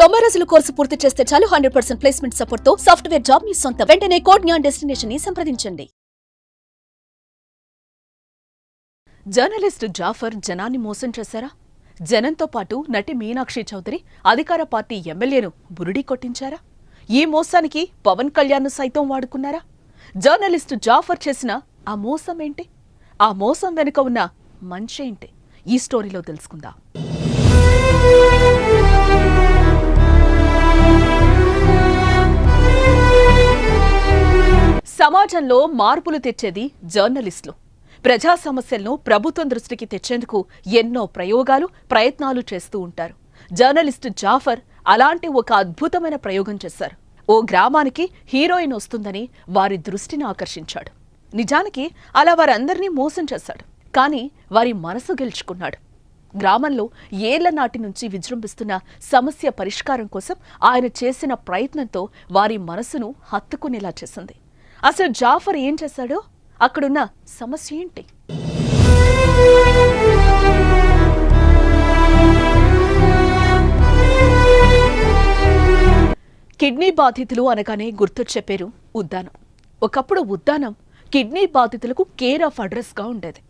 90 రోజుల కోర్సు పూర్తి చేస్తే చాలు 100% ప్లేస్మెంట్ సపోర్ట్ తో సాఫ్ట్వేర్ జాబ్ మీ సొంతం. వెంటనే కోడ్ జ్ఞాన్ డెస్టినేషన్ ని సంప్రదించండి. జర్నలిస్ట్ జాఫర్ జనాన్ని మోసం చేశారా? జనంతో పాటు నటి మీనాక్షి చౌదరి అధికార పార్టీ ఎమ్మెల్యేను బురుడీ కొట్టించారా? ఈ మోసానికి పవన్ కళ్యాణ్ సైతం వాడుకున్నారా? జర్నలిస్ట్ జాఫర్ చేసిన ఆ మోసం ఏంటి? ఆ మోసం వెనుక ఉన్న మంచేంటి? ఈ స్టోరీలో తెలుసుకుందాం. సమాజంలో మార్పులు తెచ్చేది జర్నలిస్టులు. ప్రజా సమస్యలను ప్రభుత్వం దృష్టికి తెచ్చేందుకు ఎన్నో ప్రయత్నాలు చేస్తూ ఉంటారు. జర్నలిస్ట్ జాఫర్ అలాంటి ఒక అద్భుతమైన ప్రయోగం చేశారు. ఓ గ్రామానికి హీరోయిన్ వస్తుందని వారి దృష్టిని ఆకర్షించాడు. నిజానికి అలా వారందరినీ మోసం చేశాడు. కానీ వారి మనసు గెలుచుకున్నాడు. గ్రామంలో ఏళ్ల నాటి నుంచి విజృంభిస్తున్న సమస్య పరిష్కారం కోసం ఆయన చేసిన ప్రయత్నంతో వారి మనసును హత్తుకునేలా చేసింది. అసలు జాఫర్ ఏం చేశాడో, అక్కడున్న సమస్య ఏంటి? కిడ్నీ బాధితులు అనగానే గుర్తొచ్చే పేరు ఉద్దానం. ఒకప్పుడు ఉద్దానం కిడ్నీ బాధితులకు కేర్ ఆఫ్ అడ్రస్గా ఉండేది.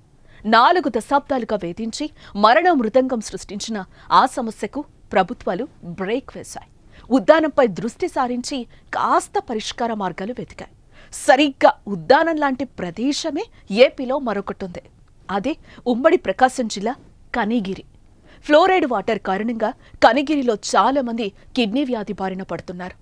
4 దశాబ్దాలుగా వేధించి మరణ మృదంగం సృష్టించిన ఆ సమస్యకు ప్రభుత్వాలు బ్రేక్ వేశాయి. ఉద్దానంపై దృష్టి సారించి కాస్త పరిష్కార మార్గాలు వెతికాయి. సరిగ్గా ఉద్దానం లాంటి ప్రదేశమే ఏపీలో మరొకటుంది. అదే ఉమ్మడి ప్రకాశం జిల్లా కనిగిరి. ఫ్లోరైడ్ వాటర్ కారణంగా కనిగిరిలో చాలా మంది కిడ్నీ వ్యాధి బారిన పడుతున్నారు.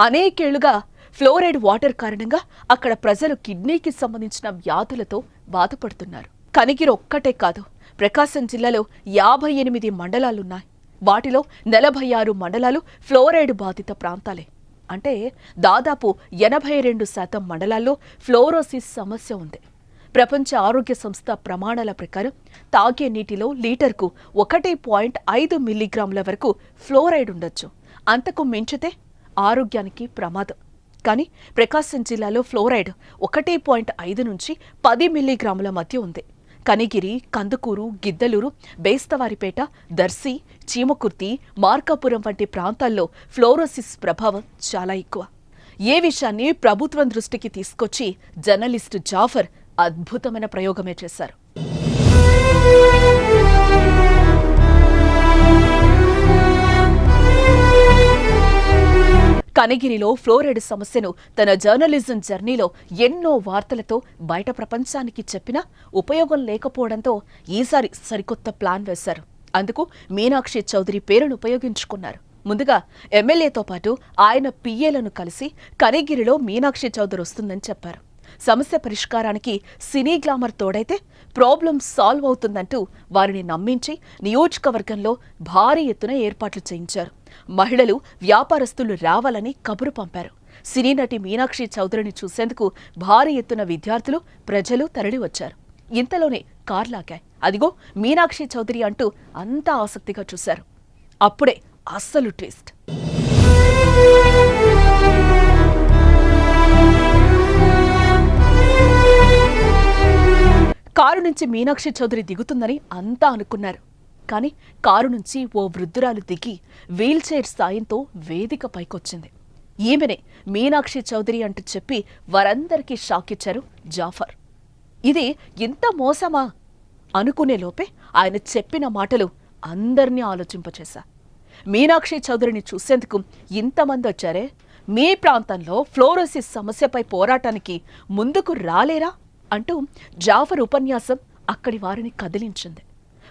అనేకేళ్లుగా ఫ్లోరైడ్ వాటర్ కారణంగా అక్కడ ప్రజలు కిడ్నీకి సంబంధించిన వ్యాధులతో బాధపడుతున్నారు. కనిగిరి ఒక్కటే కాదు, ప్రకాశం జిల్లాలో 58 మండలాలున్నాయి. వాటిలో 46 మండలాలు ఫ్లోరైడ్ బాధిత ప్రాంతాలే. అంటే దాదాపు 82% మండలాల్లో ఫ్లోరోసిస్ సమస్య ఉంది. ప్రపంచ ఆరోగ్య సంస్థ ప్రమాణాల ప్రకారం తాగే నీటిలో లీటర్కు 1.5 మిల్లీగ్రాముల వరకు ఫ్లోరైడ్ ఉండొచ్చు. అంతకు మించితే ఆరోగ్యానికి ప్రమాదం. కానీ ప్రకాశం జిల్లాలో ఫ్లోరైడ్ 1.5 నుంచి 10 మిల్లీగ్రాముల మధ్య ఉంది. కనిగిరి, కందుకూరు, గిద్దలూరు, బేస్తవారిపేట, దర్శి, చీమకుర్తి, మార్కాపురం వంటి ప్రాంతాల్లో ఫ్లోరోసిస్ ప్రభావం చాలా ఎక్కువ. ఏ విషయాన్ని ప్రభుత్వం దృష్టికి తీసుకొచ్చి జర్నలిస్టు జాఫర్ అద్భుతమైన ప్రయోగమే చేశారు. కనిగిరిలో ఫ్లోరైడ్ సమస్యను తన జర్నలిజం జర్నీలో ఎన్నో వార్తలతో బయట ప్రపంచానికి చెప్పినా ఉపయోగం లేకపోవడంతో ఈసారి సరికొత్త ప్లాన్ వేశారు. అందుకు మీనాక్షి చౌదరి పేరును ఉపయోగించుకున్నారు. ముందుగా ఎమ్మెల్యేతో పాటు ఆయన పిఏలను కలిసి కనిగిరిలో మీనాక్షి చౌదరి వస్తుందని చెప్పారు. సమస్య పరిష్కారానికి సినీ గ్లామర్ తోడైతే ప్రాబ్లం సాల్వ్ అవుతుందంటూ వారిని నమ్మించి నియోజకవర్గంలో భారీ ఎత్తున ఏర్పాట్లు చేయించారు. మహిళలు, వ్యాపారస్తులు రావాలని కబురు పంపారు. సినీ నటి మీనాక్షి చౌదరిని చూసేందుకు భారీ ఎత్తున విద్యార్థులు, ప్రజలు తరలివచ్చారు. ఇంతలోనే కార్లాగాయి. అదిగో మీనాక్షి చౌదరి అంటూ అంతా ఆసక్తిగా చూశారు. అప్పుడే అస్సలు ట్విస్ట్. కారు నుంచి మీనాక్షి చౌదరి దిగుతుందని అంతా అనుకున్నారు. కానీ కారు నుంచి ఓ వృద్ధురాలు దిగి వీల్చైర్ సాయంతో వేదిక పైకొచ్చింది. ఈమెనే మీనాక్షి చౌదరి అంటూ చెప్పి వారందరికీ షాక్ ఇచ్చారు జాఫర్. ఇది ఇంత మోసమా అనుకునే లోపే ఆయన చెప్పిన మాటలు అందర్నీ ఆలోచింపచేశా. మీనాక్షి చౌదరిని చూసేందుకు ఇంతమంది వచ్చారే, మీ ప్రాంతంలో ఫ్లోరోసిస్ సమస్యపై పోరాటానికి ముందుకు రాలేరా అంటూ జాఫర్ ఉపన్యాసం అక్కడి వారిని కదిలించింది.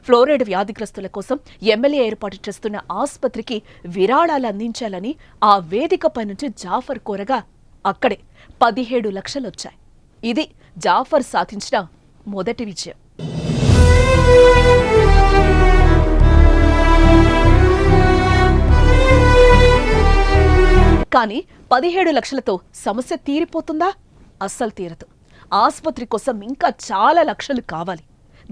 ఫ్లోరైడ్ వ్యాధిగ్రస్తుల కోసం ఎమ్మెల్యే ఏర్పాటు చేస్తున్న ఆసుపత్రికి విరాళాలు అందించాలని ఆ వేదికపై నుంచి జాఫర్ కోరగా అక్కడే 17 లక్షలొచ్చాయి. ఇది జాఫర్ సాధించిన మొదటి విజయం. కానీ 17 లక్షలతో సమస్య తీరిపోతుందా? అస్సలు తీరదు. ఆసుపత్రి కోసం ఇంకా చాలా లక్షలు కావాలి.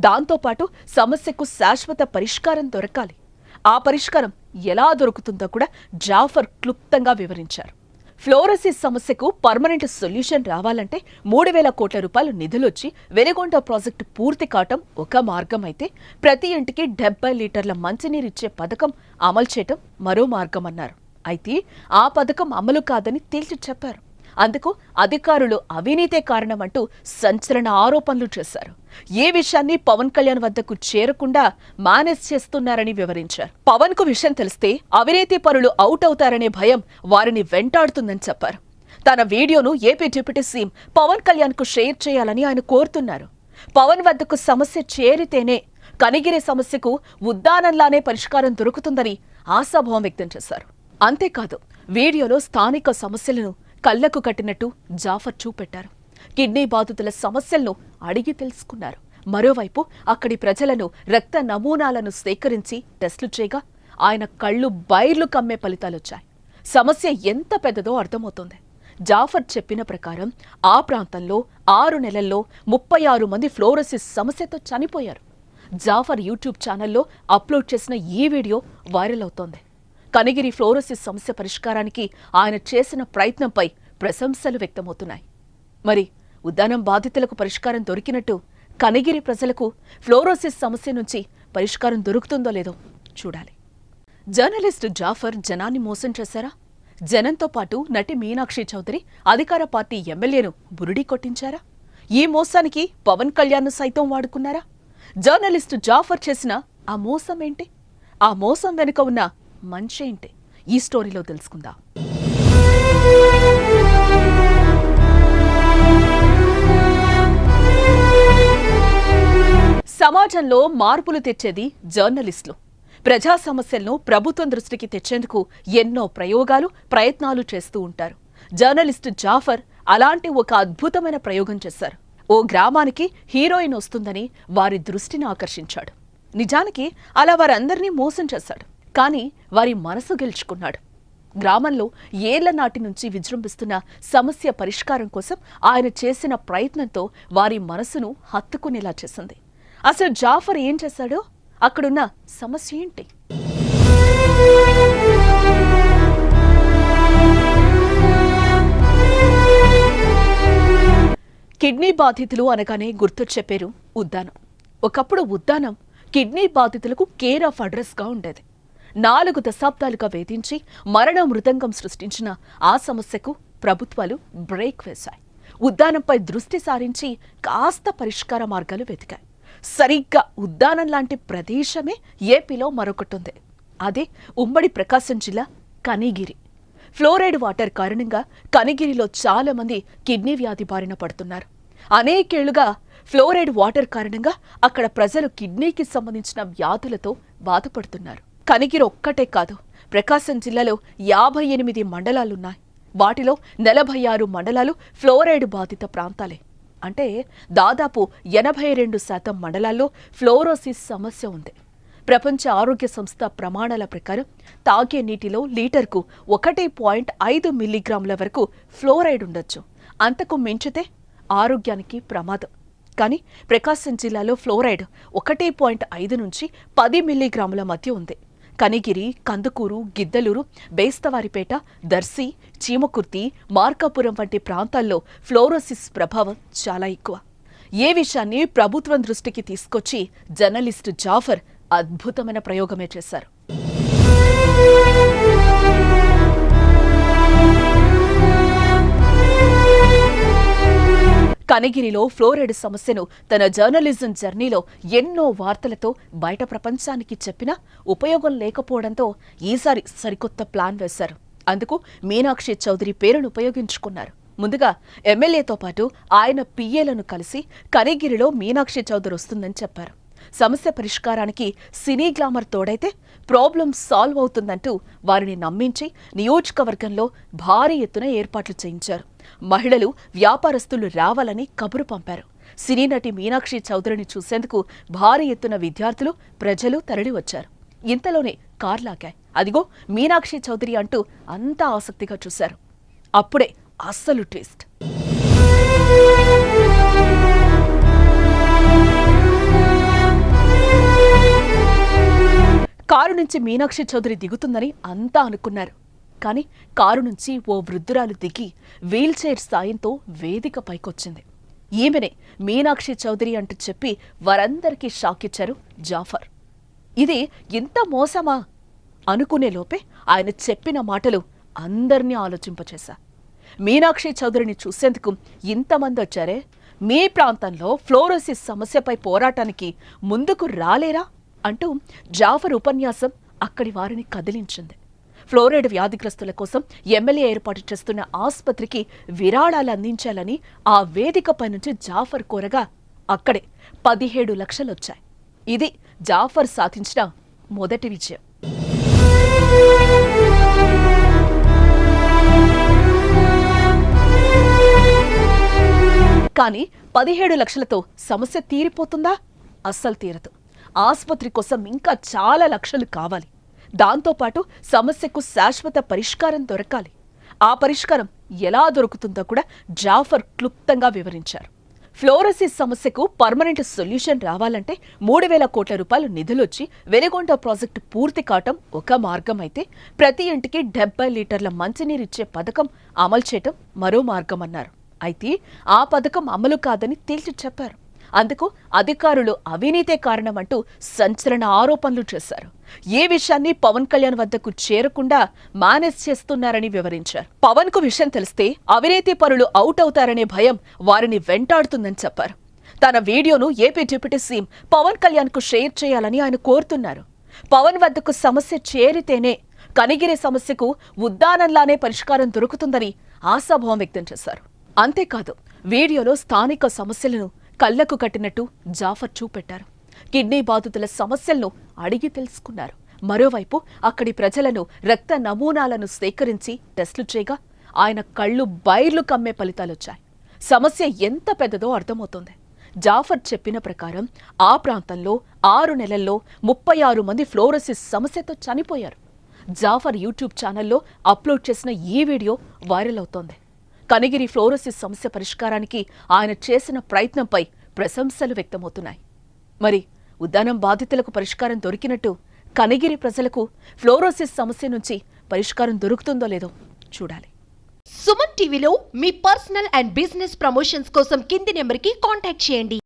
దాంతోపాటు సమస్యకు శాశ్వత పరిష్కారం దొరకాలి. ఆ పరిష్కారం ఎలా దొరుకుతుందో కూడా జాఫర్ క్లుప్తంగా వివరించారు. ఫ్లోరోసిస్ సమస్యకు పర్మనెంట్ సొల్యూషన్ రావాలంటే 3,000 కోట్ల రూపాయలు నిధులొచ్చి వెలిగొండ ప్రాజెక్టు పూర్తి కావటం ఒక మార్గం అయితే, ప్రతి ఇంటికి 70 లీటర్ల మంచినీరిచ్చే పథకం అమలు చేయటం మరో మార్గం అన్నారు. అయితే ఆ పథకం అమలు కాదని తేల్చి చెప్పారు. అందుకు అధికారులు అవినీతే కారణమంటూ సంచలన ఆరోపణలు చేశారు. ఏ విషయాన్ని పవన్ కళ్యాణ్ వద్దకు చేరకుండా మేనేజ్ చేస్తున్నారని వివరించారు. పవన్ కు విషయం తెలిస్తే అవినీతి పరులు అవుట్ అవుతారనే భయం వారిని వెంటాడుతుందని చెప్పారు. తన వీడియోను AP deputy CM Pawan Kalyan కు షేర్ చేయాలని ఆయన కోరుతున్నారు. పవన్ వద్దకు సమస్య చేరితేనే కనిగిరి సమస్యకు ఉద్దానంలానే పరిష్కారం దొరుకుతుందని ఆశాభావం వ్యక్తం చేశారు. అంతేకాదు, వీడియోలో స్థానిక సమస్యలను కళ్లకు కట్టినట్టు జాఫర్ చూపెట్టారు. కిడ్నీ బాధితుల సమస్యలను అడిగి తెలుసుకున్నారు. మరోవైపు అక్కడి ప్రజలను రక్త నమూనాలను సేకరించి టెస్టులు చేయగా ఆయన కళ్ళు బైర్లు కమ్మే ఫలితాలొచ్చాయి. సమస్య ఎంత పెద్దదో అర్థమవుతోంది. జాఫర్ చెప్పిన ప్రకారం ఆ ప్రాంతంలో 6 నెలల్లో 36 మంది ఫ్లోరోసిస్ సమస్యతో చనిపోయారు. జాఫర్ యూట్యూబ్ ఛానల్లో అప్లోడ్ చేసిన ఈ వీడియో వైరల్ అవుతోంది. కనిగిరి ఫ్లోరోసిస్ సమస్య పరిష్కారానికి ఆయన చేసిన ప్రయత్నంపై ప్రశంసలు వ్యక్తమవుతున్నాయి. మరి ఉద్దానం బాధితులకు పరిష్కారం దొరికినట్టు కనిగిరి ప్రజలకు ఫ్లోరోసిస్ సమస్య నుంచి పరిష్కారం దొరుకుతుందో లేదో చూడాలి. జర్నలిస్టు జాఫర్ జనాన్ని మోసం చేశారా? జనంతో పాటు నటి మీనాక్షి చౌదరి అధికార పార్టీ ఎమ్మెల్యేను బురిడీ కొట్టించారా? ఈ మోసానికి పవన్ కళ్యాణ్ను సైతం వాడుకున్నారా? జర్నలిస్టు జాఫర్ చేసిన ఆ మోసం ఏంటి? ఆ మోసం వెనుక ఉన్న మంచేంటి? ఈ స్టోరీలో తెలుసుకుందాం. సమాజంలో మార్పులు తెచ్చేది జర్నలిస్టులు. ప్రజా సమస్యలను ప్రభుత్వం దృష్టికి తెచ్చేందుకు ఎన్నో ప్రయత్నాలు చేస్తూ ఉంటారు. జర్నలిస్టు జాఫర్ అలాంటి ఒక అద్భుతమైన ప్రయోగం చేశారు. ఓ గ్రామానికి హీరోయిన్ వస్తుందని వారి దృష్టిని ఆకర్షించాడు. నిజానికి అలా వారందరినీ మోసం చేశాడు. కానీ వారి మనసు గెలుచుకున్నాడు. గ్రామంలో ఏళ్ల నాటి నుంచి విజృంభిస్తున్న సమస్య పరిష్కారం కోసం ఆయన చేసిన ప్రయత్నంతో వారి మనసును హత్తుకునేలా చేసింది. అసలు జాఫర్ ఏం చేశాడో, అక్కడున్న సమస్య ఏంటి? కిడ్నీ బాధితులు అనగానే గుర్తొచ్చే పేరు ఉద్దానం. ఒకప్పుడు ఉద్దానం కిడ్నీ బాధితులకు కేర్ ఆఫ్ అడ్రస్ గా ఉండేది. 4 దశాబ్దాలుగా వేధించి మరణ మృదంగం సృష్టించిన ఆ సమస్యకు ప్రభుత్వాలు బ్రేక్ వేశాయి. ఉద్దానంపై దృష్టి సారించి కాస్త పరిష్కార మార్గాలు వెతికాయి. సరిగ్గా ఉద్దానం లాంటి ప్రదేశమే ఏపీలో మరొకటుంది. అదే ఉమ్మడి ప్రకాశం జిల్లా కనిగిరి. ఫ్లోరైడ్ వాటర్ కారణంగా కనిగిరిలో చాలా మంది కిడ్నీ వ్యాధి బారిన పడుతున్నారు. అనేకేళ్లుగా ఫ్లోరైడ్ వాటర్ కారణంగా అక్కడ ప్రజలు కిడ్నీకి సంబంధించిన వ్యాధులతో బాధపడుతున్నారు. కనిగిరి ఒక్కటే కాదు, ప్రకాశం జిల్లాలో 58 మండలాలున్నాయి. వాటిలో 46 మండలాలు ఫ్లోరైడ్ బాధిత ప్రాంతాలే. అంటే దాదాపు 82% మండలాల్లో ఫ్లోరోసిస్ సమస్య ఉంది. ప్రపంచ ఆరోగ్య సంస్థ ప్రమాణాల ప్రకారం తాగే నీటిలో లీటర్కు 1.5 మిల్లీగ్రాముల వరకు ఫ్లోరైడ్ ఉండొచ్చు. అంతకు మించితే ఆరోగ్యానికి ప్రమాదం. కానీ ప్రకాశం జిల్లాలో ఫ్లోరైడ్ 1.5 నుంచి 10 మిల్లీగ్రాముల మధ్య ఉంది. కనిగిరి, కందుకూరు, గిద్దలూరు, బేస్తవారిపేట, దర్శి, చీమకుర్తి, మార్కాపురం వంటి ప్రాంతాల్లో ఫ్లోరోసిస్ ప్రభావం చాలా ఎక్కువ. ఏ విషయాన్ని ప్రభుత్వం దృష్టికి తీసుకొచ్చి జర్నలిస్టు జాఫర్ అద్భుతమైన ప్రయోగమే చేశారు. కనిగిరిలో ఫ్లోరైడ్ సమస్యను తన జర్నలిజం జర్నీలో ఎన్నో వార్తలతో బయట ప్రపంచానికి చెప్పినా ఉపయోగం లేకపోవడంతో ఈసారి సరికొత్త ప్లాన్ వేశారు. అందుకు మీనాక్షి చౌదరి పేరును ఉపయోగించుకున్నారు. ముందుగా ఎమ్మెల్యేతో పాటు ఆయన పిఏలను కలిసి కనిగిరిలో మీనాక్షి చౌదరి వస్తుందని చెప్పారు. సమస్య పరిష్కారానికి సినీ గ్లామర్ తోడైతే ప్రాబ్లం సాల్వ్ అవుతుందంటూ వారిని నమ్మించి నియోజకవర్గంలో భారీ ఎత్తున ఏర్పాట్లు చేయించారు. మహిళలు, వ్యాపారస్తులు రావాలని కబురు పంపారు. సినీ నటి మీనాక్షి చౌదరిని చూసేందుకు భారీ ఎత్తున విద్యార్థులు, ప్రజలు తరలివచ్చారు. ఇంతలోనే కార్లాగాయి. అదిగో మీనాక్షి చౌదరి అంటూ అంతా ఆసక్తిగా చూశారు. అప్పుడే అస్సలు ట్విస్ట్. కారు నుంచి మీనాక్షి చౌదరి దిగుతుందని అంతా అనుకున్నారు. కానీ కారు నుంచి ఓ వృద్ధురాలు దిగి వీల్చైర్ సాయంతో వేదిక పైకొచ్చింది. ఈమెనే మీనాక్షి చౌదరి అంటూ చెప్పి వారందరికీ షాక్ ఇచ్చారు జాఫర్. ఇది ఇంత మోసమా? అనుకునే లోపే ఆయన చెప్పిన మాటలు అందర్నీ ఆలోచింపచేశా. మీనాక్షి చౌదరిని చూసేందుకు ఇంతమంది వచ్చారే, మీ ప్రాంతంలో ఫ్లోరోసిస్ సమస్యపై పోరాటానికి ముందుకు రాలేరా అంటూ జాఫర్ ఉపన్యాసం అక్కడి వారిని కదిలించింది. ఫ్లోరైడ్ వ్యాధిగ్రస్తుల కోసం ఎమ్మెల్యే ఏర్పాటు చేస్తున్న ఆసుపత్రికి విరాళాలు అందించాలని ఆ వేదికపై నుంచి జాఫర్ కోరగా అక్కడే 17 లక్షలొచ్చాయి. ఇది జాఫర్ సాధించిన మొదటి విజయం. కానీ 17 లక్షలతో సమస్య తీరిపోతుందా? అస్సలు తీరదు. ఆసుపత్రి కోసం ఇంకా చాలా లక్షలు కావాలి. దాంతోపాటు సమస్యకు శాశ్వత పరిష్కారం దొరకాలి. ఆ పరిష్కారం ఎలా దొరుకుతుందో కూడా జాఫర్ క్లుప్తంగా వివరించారు. ఫ్లోరోసిస్ సమస్యకు పర్మనెంట్ సొల్యూషన్ రావాలంటే 3,000 కోట్ల రూపాయలు నిధులొచ్చి వెలిగొండ ప్రాజెక్టు పూర్తి కావటం ఒక మార్గం అయితే, ప్రతి ఇంటికి 70 లీటర్ల మంచినీరిచ్చే పథకం అమలు చేయటం మరో మార్గం అన్నారు. అయితే ఆ పథకం అమలు కాదని తేల్చి చెప్పారు. అందుకు అధికారులు అవినీతే కారణమంటూ సంచలన ఆరోపణలు చేశారు. ఏ విషయాన్ని పవన్ కళ్యాణ్ వద్దకు చేరకుండా మేనేజ్ చేస్తున్నారని వివరించారు. పవన్ కు విషయం తెలిస్తే అవినీతి పరులు అవుట్ అవుతారనే భయం వారిని వెంటాడుతుందని చెప్పారు. తన వీడియోను AP deputy CM Pawan Kalyan కు షేర్ చేయాలని ఆయన కోరుతున్నారు. పవన్ వద్దకు సమస్య చేరితేనే కనిగిరి సమస్యకు ఉద్దానంలానే పరిష్కారం దొరుకుతుందని ఆశాభావం వ్యక్తం చేశారు. అంతేకాదు, వీడియోలో స్థానిక సమస్యలను కళ్లకు కట్టినట్టు జాఫర్ చూపెట్టారు. కిడ్నీ బాధితుల సమస్యలను అడిగి తెలుసుకున్నారు. మరోవైపు అక్కడి ప్రజలను రక్త నమూనాలను సేకరించి టెస్టులు చేయగా ఆయన కళ్ళు బైర్లు కమ్మే ఫలితాలొచ్చాయి. సమస్య ఎంత పెద్దదో అర్థమవుతోంది. జాఫర్ చెప్పిన ప్రకారం ఆ ప్రాంతంలో 6 నెలల్లో 36 మంది ఫ్లోరోసిస్ సమస్యతో చనిపోయారు. జాఫర్ యూట్యూబ్ ఛానల్లో అప్లోడ్ చేసిన ఈ వీడియో వైరల్ అవుతోంది. కనిగిరి ఫ్లోరోసిస్ సమస్య పరిష్కారానికి ఆయన చేసిన ప్రయత్నంపై ప్రశంసలు వ్యక్తమవుతున్నాయి. మరి ఉద్దానం బాధితులకు పరిష్కారం దొరికినట్టు కనిగిరి ప్రజలకు ఫ్లోరోసిస్ సమస్య నుంచి పరిష్కారం దొరుకుతుందో లేదో చూడాలి. సుమన్ టీవీలో మీ పర్సనల్ అండ్ బిజినెస్ ప్రమోషన్స్ కోసం కింది నెంబర్కి కాంటాక్ట్ చేయండి.